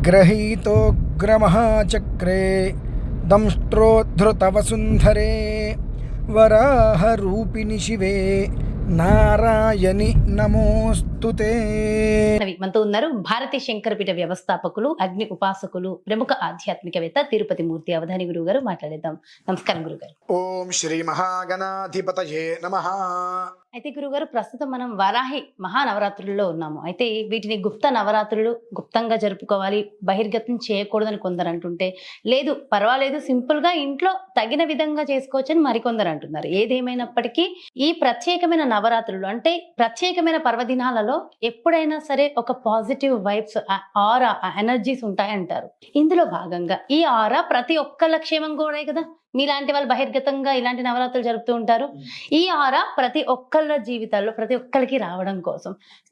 ग्रहीतोऽग्रमहाचक्रे दंष्ट्रोद्धृतवसुन्धरे वराहरूपिणि शिवे నారాయణి నమోస్తుతే. మనతో ఉన్నారు భారతీయ శంకరపీఠ వ్యవస్థాపకులు, అగ్ని ఉపాసకులు, ప్రముఖ ఆధ్యాత్మికవేత్త తిరుపతి మూర్తి అవధాని గురువు గారు. మాట్లాడేద్దాం. నమస్కారం గురుగారు. ఓం శ్రీ మహాగణాధిపతయే నమః. అయితే గురుగారు, ప్రస్తుతం మనం వారాహి మహానవరాత్రుల్లో ఉన్నాము. అయితే వీటిని గుప్త నవరాత్రులు, గుప్తంగా జరుపుకోవాలి, బహిర్గతం చేయకూడదని కొందరు అంటుంటే, లేదు పర్వాలేదు సింపుల్ గా ఇంట్లో తగిన విధంగా చేసుకోవచ్చని మరికొందరు అంటున్నారు. ఏదేమైనప్పటికీ ఈ ప్రత్యేకమైన నవరాత్రులు అంటే ప్రత్యేకమైన పర్వదినాలలో ఎప్పుడైనా సరే ఒక పాజిటివ్ వైబ్స్, ఆరా, ఎనర్జీస్ ఉంటాయంటారు. ఇందులో భాగంగా ఈ ఆరా ప్రతి ఒక్కళ్ళ క్షేమం కూడా కదా. మీలాంటి వాళ్ళు బహిర్గతంగా ఇలాంటి నవరాత్రులు జరుపుతూ ఉంటారు. ఈ ఆరా ప్రతి ఒక్కళ్ళ జీవితాల్లో ప్రతి ఒక్కరికి రావడం కోసం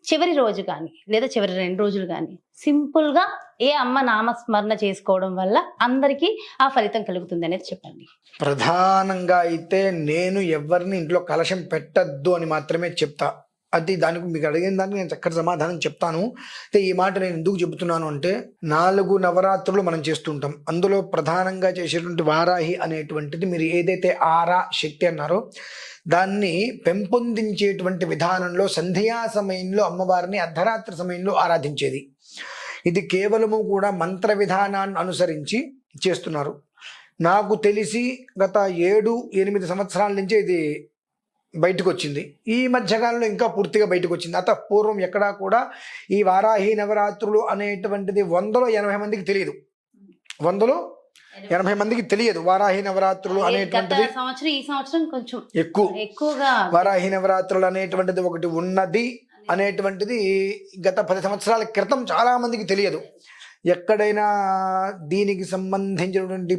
చివరి రోజు కానీ లేదా చివరి 2 రోజులు కానీ సింపుల్ గా ఏ అమ్మ నామస్మరణ చేసుకోవడం వల్ల అందరికీ ఆ ఫలితం కలుగుతుంది అనేది చెప్పండి. ప్రధానంగా అయితే నేను ఎవరిని ఇంట్లో కలశం పెట్టద్దు అని మాత్రమే చెప్తా. అది దానికి మీకు అడిగిన దానికి నేను చక్కటి సమాధానం చెప్తాను. అయితే ఈ మాట నేను ఎందుకు చెబుతున్నాను అంటే, 4 నవరాత్రులు మనం చేస్తుంటాం. అందులో ప్రధానంగా చేసేటువంటి వారాహి అనేటువంటిది, మీరు ఏదైతే ఆరా శక్తి అన్నారో దాన్ని పెంపొందించేటువంటి విధానంలో సంధ్యా సమయంలో అమ్మవారిని అర్ధరాత్రి సమయంలో ఆరాధించేది. ఇది కేవలము కూడా మంత్ర విధానాన్ని అనుసరించి చేస్తున్నారు. నాకు తెలిసి గత 7-8 సంవత్సరాల నుంచి ఇది బయటకు వచ్చింది. ఈ మధ్యకాలంలో ఇంకా పూర్తిగా బయటకు వచ్చింది. అత పూర్వం ఎక్కడా కూడా ఈ వారాహి నవరాత్రులు అనేటువంటిది 180 మందికి తెలియదు. 180 మందికి తెలియదు వారాహి నవరాత్రులు అనేటువంటిది. ఈ సంవత్సరం కొంచెం ఎక్కువగా వారాహి నవరాత్రులు అనేటువంటిది ఒకటి ఉన్నది అనేటువంటిది గత 10 సంవత్సరాల క్రితం చాలా మందికి తెలియదు. ఎక్కడైనా దీనికి సంబంధించినటువంటి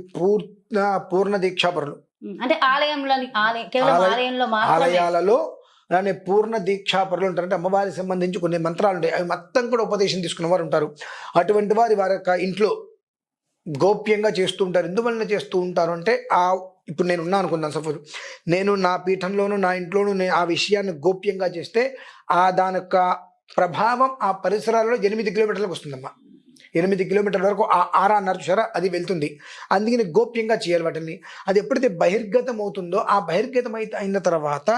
పూర్ణ దీక్షాపరులు అంటే ఆలయాలలో పూర్ణ దీక్షాపరులు ఉంటారు. అంటే అమ్మవారికి సంబంధించి కొన్ని మంత్రాలు ఉంటాయి, అవి మొత్తం కూడా ఉపదేశం తీసుకున్న వారు ఉంటారు. అటువంటి వారి యొక్క ఇంట్లో గోప్యంగా చేస్తూ ఉంటారు. ఎందువలన చేస్తూ ఉంటారు అంటే, ఇప్పుడు నేను ఉన్నాను అనుకుందాం, సపోజ్ నేను నా పీఠంలోను నా ఇంట్లోనూ నేను ఆ విషయాన్ని గోప్యంగా చేస్తే దాని యొక్క ప్రభావం ఆ పరిసరాలలో 8 కిలోమీటర్లకు వస్తుందమ్మా. 8 కిలోమీటర్ల వరకు ఆ ఆరా అన్నారు చూసారా, అది వెళ్తుంది. అందుకని గోప్యంగా చేయాలి వాటిని. అది ఎప్పుడైతే బహిర్గతం అవుతుందో, ఆ బహిర్గతం అయిన తర్వాత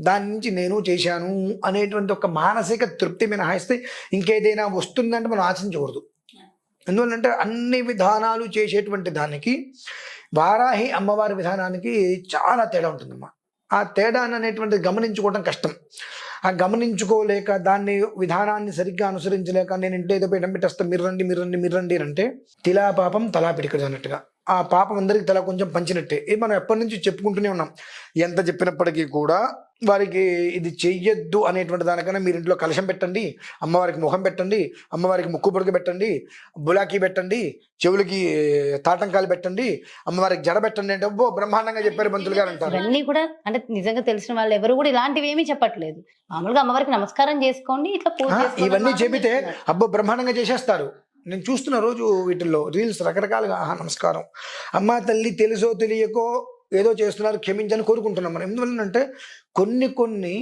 దాని నుంచి నేను చేశాను అనేటువంటి ఒక మానసిక తృప్తి మినహాయిస్తే ఇంకేదైనా వస్తుందంటే మనం ఆశించకూడదు. ఎందువల్లంటే అన్ని విధానాలు చేసేటువంటి దానికి వారాహి అమ్మవారి విధానానికి చాలా తేడా ఉంటుందమ్మా. ఆ తేడాన్ని అనేటువంటిది గమనించుకోవడం కష్టం. ఆ గమనించుకోలేక దాన్ని విధానాన్ని సరిగ్గా అనుసరించలేక నేను ఇంట్లో ఏదో పీఠం పెట్టేస్తాను, మీరు రండి అంటే తిలా పాపం తలా పిడికడు అన్నట్టుగా ఆ పాపం అందరికి తల కొంచెం పంచినట్టే. ఇది మనం ఎప్పటి నుంచి చెప్పుకుంటూనే ఉన్నాం. ఎంత చెప్పినప్పటికీ కూడా వారికి ఇది చెయ్యొద్దు అనేటువంటి దానికన్నా మీరు ఇంట్లో కలశం పెట్టండి, అమ్మవారికి ముఖం పెట్టండి, అమ్మవారికి ముక్కు పొడికి పెట్టండి, బులాకి పెట్టండి, చెవులకి తాటంకాలు పెట్టండి, అమ్మవారికి జడ పెట్టండి అంటే అబ్బో బ్రహ్మాండంగా చెప్పారు మంత్రులు గారు అంటారు. ఇవన్నీ కూడా అంటే నిజంగా తెలిసిన వాళ్ళు ఎవరు కూడా ఇలాంటివి ఏమీ చెప్పట్లేదు. మామూలుగా అమ్మవారికి నమస్కారం చేసుకోండి, ఇట్లా పూజ ఇవన్నీ చెబితే అబ్బో బ్రహ్మాండంగా చేసేస్తారు. నేను చూస్తున్న రోజు వీటిల్లో రీల్స్ రకరకాలుగా, నమస్కారం అమ్మ తల్లి, తెలుసో తెలియకో ఏదో చేస్తున్నారు, క్షమించని కోరుకుంటున్నాం మనం. ఎందువల్లంటే కొన్ని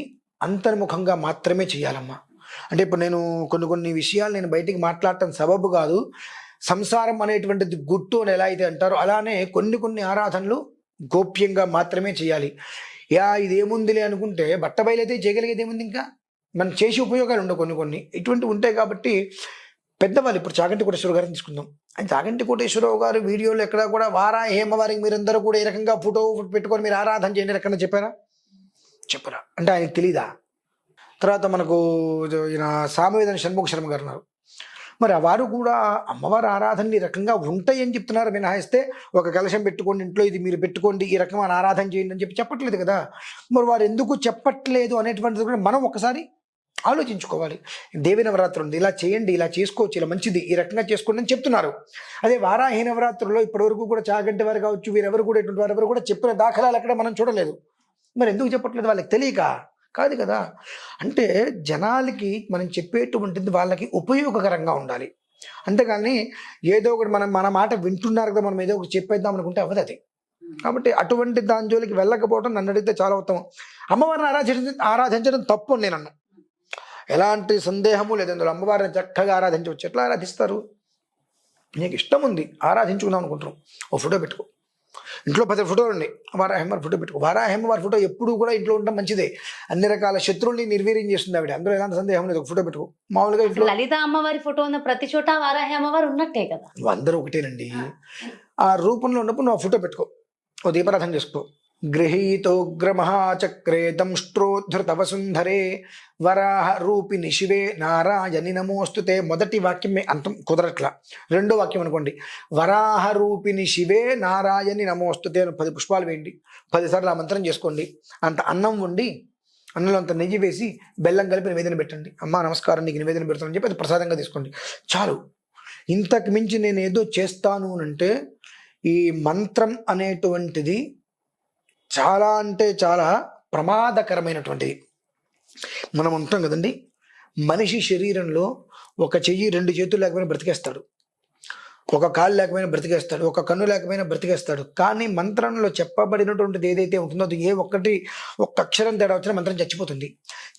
అంతర్ముఖంగా మాత్రమే చేయాలమ్మా. అంటే ఇప్పుడు నేను కొన్ని విషయాలు నేను బయటికి మాట్లాడటం సబబు కాదు. సంసారం అనేటువంటిది గుట్టు అని ఎలా అయితే అంటారో అలానే కొన్ని ఆరాధనలు గోప్యంగా మాత్రమే చేయాలి. ఇదేముందిలే అనుకుంటే బట్ట బయలైతే చేయగలిగేది ఏముంది, ఇంకా మనం చేసే ఉపయోగాలు ఉండవు కొన్ని ఇటువంటివి ఉంటాయి. కాబట్టి పెద్దవాళ్ళు ఇప్పుడు చాగంటి కోటేశ్వరరావు గారిని తీసుకుందాం. ఆయన చాగంటి కోటేశ్వరరావు గారు వీడియోలో ఎక్కడ కూడా వారాహి అమ్మవారికి మీరందరూ కూడా ఈ రకంగా ఫోటో పెట్టుకొని మీరు ఆరాధన చేయండి ఎక్కడ చెప్పరా అంటే ఆయనకు తెలీదా? తర్వాత మనకు ఈయన సామవేదన షణ్ముఖ శర్మ గారు ఉన్నారు. మరి వారు కూడా అమ్మవారి ఆరాధనలు ఈ రకంగా ఉంటాయని చెప్తున్నారు మినహాయిస్తే ఒక కలశం పెట్టుకోండి ఇంట్లో, ఇది మీరు పెట్టుకోండి, ఈ రకమైన ఆరాధన చేయండి అని చెప్పట్లేదు కదా. మరి వారు ఎందుకు చెప్పట్లేదు అనేటువంటిది కూడా మనం ఒకసారి ఆలోచించుకోవాలి. దేవి నవరాత్రులు ఉంది, ఇలా చేయండి, ఇలా చేసుకోవచ్చు, ఇలా మంచిది, ఈ రకంగా చేసుకోండి అని చెప్తున్నారు. అదే వారాహి నవరాత్రుల్లో ఇప్పటివరకు కూడా చాగంటి వారు కావచ్చు, వీరెవరు కూడా ఇటువంటి వారెవరు కూడా చెప్పిన దాఖలాలు అక్కడ మనం చూడలేదు. మరి ఎందుకు చెప్పట్లేదు? వాళ్ళకి తెలియక కాదు కదా. అంటే జనాలకి మనం చెప్పేటువంటిది వాళ్ళకి ఉపయోగకరంగా ఉండాలి. అంతేగాని ఏదో ఒకటి మన మాట వింటున్నారు కదా, మనం ఏదో ఒకటి చెప్పేద్దాం అనుకుంటే అవ్వదు అది. కాబట్టి అటువంటి దాని జోలికి వెళ్ళకపోవడం నన్ను అడిగితే చాలా ఉత్తమం. అమ్మవారిని ఆరాధించడం తప్పు అని నేను అన్నాను. ఎలాంటి సందేహము లేదు అందులో. అమ్మవారిని చక్కగా ఆరాధించవచ్చు. ఎట్లా ఆరాధిస్తారు? నీకు ఇష్టం ఉంది ఆరాధించుకుందాం అనుకుంటున్నాం, ఓ ఫోటో పెట్టుకో. ఇంట్లో 10 ఫోటోలు ఉన్నాయి, వారాహమ్మవారి ఫోటో పెట్టుకో. వారాహమ్మవారి ఫోటో ఎప్పుడు కూడా ఇంట్లో ఉండడం మంచిదే. అన్ని రకాల శత్రువుల్ని నిర్వీర్యం చేస్తుంది ఆవిడ, అందులో ఎలాంటి సందేహం లేదు. ఒక ఫోటో పెట్టుకో. మామూలుగా ఇంట్లో లలిత అమ్మవారి ఫోటో ఉన్న ప్రతి చోట వారాహి అమ్మవారు ఉన్నట్టే కదా. అందరూ ఒకటేనండి. ఆ రూపంలో ఉన్నప్పుడు నువ్వు ఫోటో పెట్టుకో, ఓ దీపారాధన చేసుకో. గృహీతోగ్రమహాచక్రే దంష్ట్రోద్ధృత వసుంధరే వరాహ రూపిణి శివే నారాయణి నమోస్తుతే. మొదటి వాక్యం అంతం కుదరట్లా, రెండో వాక్యం అనుకోండి. వరాహ రూపిణి శివే నారాయణి నమోస్తుతే 10 పుష్పాలు వేయండి, 10 సార్లు ఆ మంత్రం చేసుకోండి. అంత అన్నం వండి అన్నంలో అంత నెయ్యి వేసి బెల్లం కలిపి నివేదన పెట్టండి. అమ్మా నమస్కారం, నీకు నివేదన పెడతానని చెప్పి అది ప్రసాదంగా తీసుకోండి, చాలు. ఇంతకు మించి నేను ఏదో చేస్తాను అంటే, ఈ మంత్రం అనేటువంటిది చాలా అంటే చాలా ప్రమాదకరమైనటువంటిది. మనం ఉంటాం కదండి, మనిషి శరీరంలో ఒక చెయ్యి 2 చేతులు లేకపోయినా బ్రతికేస్తాడు, ఒక కాలు లేకపోయినా బ్రతికేస్తాడు, ఒక కన్ను లేకపోయినా బ్రతికేస్తాడు. కానీ మంత్రంలో చెప్పబడినటువంటిది ఏదైతే ఉంటుందో అది ఒక్క అక్షరం తేడా వచ్చినా మంత్రం చచ్చిపోతుంది.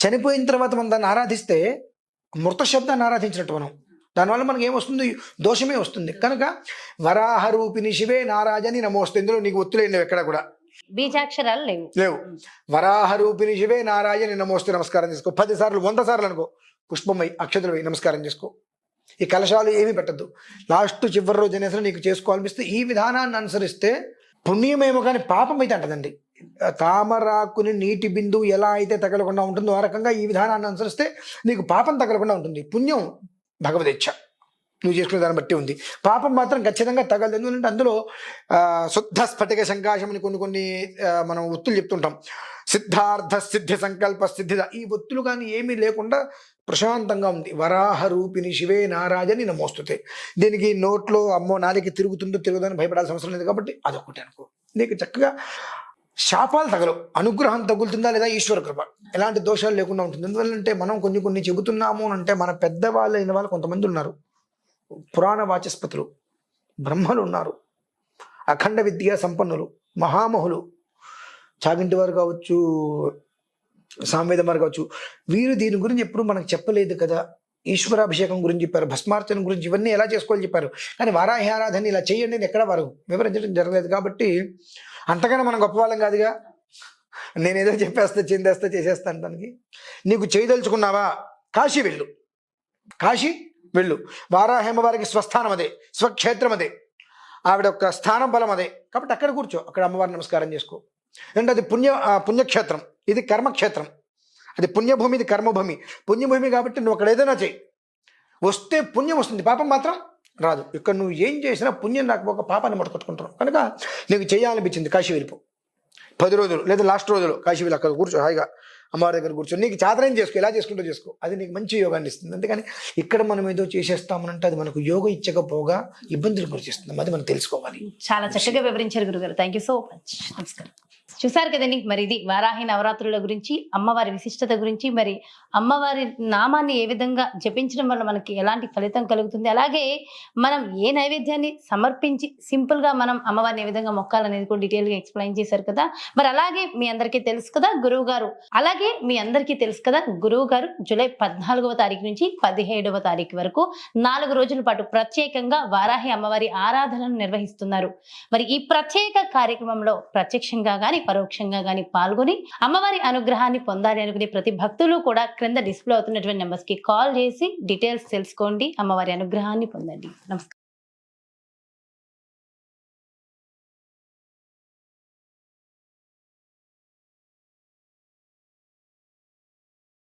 చనిపోయిన తర్వాత మనం దాన్ని ఆరాధిస్తే మృత శబ్దాన్ని ఆరాధించినట్టు మనం, దానివల్ల మనకి ఏమొస్తుంది, దోషమే వస్తుంది. కనుక వరాహ రూపిణి శివే నారాయణి నమోస్తు. ఇందులో నీకు ఒత్తులేని ఎక్కడ కూడా బీజాక్షరాలు లేవు. వరాహ రూపిణి శివే నారాయణి నమోస్తు నమస్కారం చేసుకో. 10 సార్లు 100 సార్లు అనుకో, పుష్పమై అక్షతలు వేయి నమస్కారం చేసుకో. ఈ కలశాలు ఏమీ పెట్టద్దు. లాస్ట్ చివరి రోజు అనేసరి నీకు చేసుకోవాలనిపిస్తే ఈ విధానాన్ని అనుసరిస్తే పుణ్యమేమో కానీ పాపం అయితే అంటదండి. తామరాకుని నీటి బిందువు ఎలా అయితే తగలకుండా ఉంటుందో ఆ రకంగా ఈ విధానాన్ని అనుసరిస్తే నీకు పాపం తగలకుండా ఉంటుంది. పుణ్యం భగవదేచ్ఛ, నువ్వు చేసుకునే దాన్ని బట్టి ఉంది. పాపం మాత్రం ఖచ్చితంగా తగలదు. ఎందుకంటే అందులో శుద్ధ స్ఫటిక సంకాశం అని కొన్ని మనం ఒత్తులు చెప్తుంటాం. సిద్ధార్థ సిద్ధి సంకల్ప సిద్ధిద, ఈ ఒత్తులు కానీ ఏమీ లేకుండా ప్రశాంతంగా ఉంది. వరాహ రూపిణి శివే నారాయణి నమోస్తుతే. దీనికి నోట్లో అమ్మో నాలికి తిరుగుతుందని భయపడాల్సిన అవసరం లేదు. కాబట్టి అదొకటి అనుకో, నీకు చక్కగా శాపాలు తగలవు, అనుగ్రహం తగులుతుందా లేదా ఈశ్వర కృప, ఎలాంటి దోషాలు లేకుండా ఉంటుంది. ఎందువల్లంటే మనం కొన్ని చెబుతున్నాము అంటే మన పెద్దవాళ్ళు అయిన వాళ్ళు కొంతమంది ఉన్నారు, పురాణ వాచస్పతులు, బ్రహ్మలు ఉన్నారు, అఖండ విద్యా సంపన్నులు, మహామహులు, చాగింటి వారు కావచ్చు, సామవేదం వారు కావచ్చు. వీరు దీని గురించి ఎప్పుడు మనకు చెప్పలేదు కదా. ఈశ్వరాభిషేకం గురించి చెప్పారు, భస్మార్చన గురించి, ఇవన్నీ ఎలా చేసుకోవాలని చెప్పారు. కానీ వారాహి ఆరాధన ఇలా చేయండి అని ఎక్కడ వారు వివరించడం జరగలేదు. కాబట్టి అంతకన్నా మనం గొప్పవాళ్ళం కాదుగా. నేనేదో చెప్పేస్తా చెందేస్తా చేసేస్తాను. దానికి నీకు చేయదలుచుకున్నావా, కాశీ వెళ్ళు. వారాహేమ వారికి స్వస్థానం అదే, స్వక్షేత్రం అదే, ఆవిడ యొక్క స్థానం బలం అదే. కాబట్టి అక్కడ కూర్చో, అక్కడ అమ్మవారిని నమస్కారం చేసుకో. అంటే అది పుణ్యక్షేత్రం, ఇది కర్మక్షేత్రం. అది పుణ్యభూమి, ఇది కర్మభూమి. పుణ్యభూమి కాబట్టి నువ్వు అక్కడ ఏదైనా చేయి, వస్తే పుణ్యం వస్తుంది, పాపం మాత్రం రాదు. ఇక్కడ నువ్వు ఏం చేసినా పుణ్యం రాకపోక పాపాన్ని ముట్టకొట్టుకుంటున్నావు. కనుక నీకు చేయాలనిపించింది, కాశీ వెళ్ళిపో. 10 రోజులు లేదా లాస్ట్ రోజులు కాశీ వెళ్ళి అక్కడ కూర్చో, హాయిగా అమ్మవారి దగ్గర కూర్చో. నీకు చాదరం చేసుకో, ఎలా చేసుకుంటూ చేసుకో, అది నీకు మంచి యోగాన్ని ఇస్తుంది. అంతేకాని ఇక్కడ మనం ఏదో చేసేస్తామనంటే అది మనకు యోగం ఇచ్చకపోగా ఇబ్బందులు గురి చేస్తుంది. అది మనం తెలుసుకోవాలి. చాలా చక్కగా వివరించారు గురుగారు. Thank you so much. నమస్కారం. చూసారు కదండి, మరి ఇది వారాహి నవరాత్రుల గురించి, అమ్మవారి విశిష్టత గురించి, మరి అమ్మవారి నామాన్ని ఏ విధంగా జపించడం వల్ల మనకి ఎలాంటి ఫలితం కలుగుతుంది, అలాగే మనం ఏ నైవేద్యాన్ని సమర్పించి సింపుల్ గా మనం అమ్మవారిని ఏ విధంగా మొక్కాలనేది కూడా డీటెయిల్ గా ఎక్స్ప్లెయిన్ చేశారు కదా. మరి అలాగే మీ అందరికీ తెలుసు కదా గురువు గారు జూలై 14వ తారీఖు నుంచి 17వ తారీఖు వరకు 4 రోజుల పాటు ప్రత్యేకంగా వారాహి అమ్మవారి ఆరాధనను నిర్వహిస్తున్నారు. మరి ఈ ప్రత్యేక కార్యక్రమంలో ప్రత్యక్షంగా గాని పరోక్షంగా గాని పాల్గొని అమ్మవారి అనుగ్రహాన్ని పొందాలి అనుకునే ప్రతి భక్తులు కూడా క్రింద డిస్ప్లే అవుతున్నటువంటి నెంబర్స్ కి కాల్ చేసి డీటెయిల్స్ తెలుసుకోండి, అమ్మవారి అనుగ్రహాన్ని పొందండి. నమస్కారం.